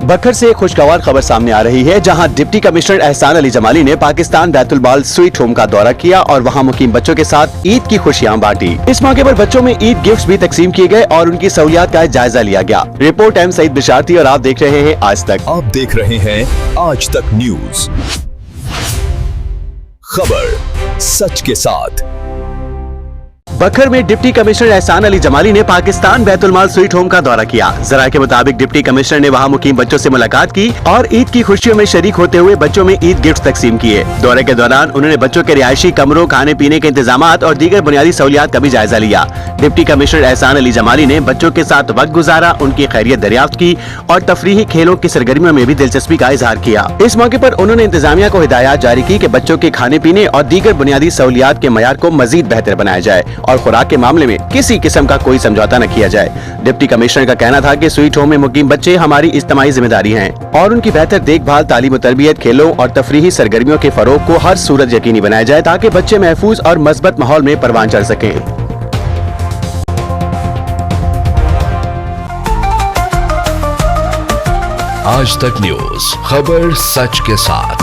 बखर से एक खुशगवार खबर सामने आ रही है, जहां डिप्टी कमिश्नर एहसान अली जमाली ने पाकिस्तान बैतुल माल स्वीट होम का दौरा किया और वहां मुकीम बच्चों के साथ ईद की खुशियां बांटी। इस मौके पर बच्चों में ईद गिफ्ट्स भी तकसीम किए गए और उनकी सहूलियात का जायजा लिया गया। रिपोर्ट एम सईद बिशारती और आप देख रहे हैं आज तक। आप देख रहे हैं आज तक न्यूज, खबर सच के साथ। बखर में डिप्टी कमिश्नर एहसान अली जमाली ने पाकिस्तान बैतुल माल स्वीट होम का दौरा किया। जरा के मुताबिक डिप्टी कमिश्नर ने वहां मुकीम बच्चों से मुलाकात की और ईद की खुशियों में शरीक होते हुए बच्चों में ईद गिफ्ट तकसीम किए। दौरे के दौरान उन्होंने बच्चों के रिहायशी कमरों, खाने पीने के इंतजामात और दीगर बुनियादी सहूलियात का भी जायजा लिया। डिप्टी कमिश्नर एहसान अली जमाली ने बच्चों के साथ वक्त गुजारा, उनकी खैरियत दरियाफ्त की और तफरीही खेलों की सरगर्मियों में भी दिलचस्पी का इजहार किया। इस मौके पर उन्होंने इंतजामिया को हिदायत जारी की कि बच्चों के खाने पीने और दीगर बुनियादी सहूलियात के मयार को मजीद बेहतर बनाया जाए और खुराक के मामले में किसी किस्म का कोई समझौता न किया जाए। डिप्टी कमिश्नर का कहना था कि स्वीट होम में मुकीम बच्चे हमारी इज्तिमाई जिम्मेदारी हैं और उनकी बेहतर देखभाल, तालीम और तरबियत, खेलों और तफरीही सरगर्मियों के फरोग को हर सूरत यकीनी बनाया जाए ताकि बच्चे महफूज और मस्बत माहौल में परवान चढ़ सकें। आज तक न्यूज, खबर सच के साथ।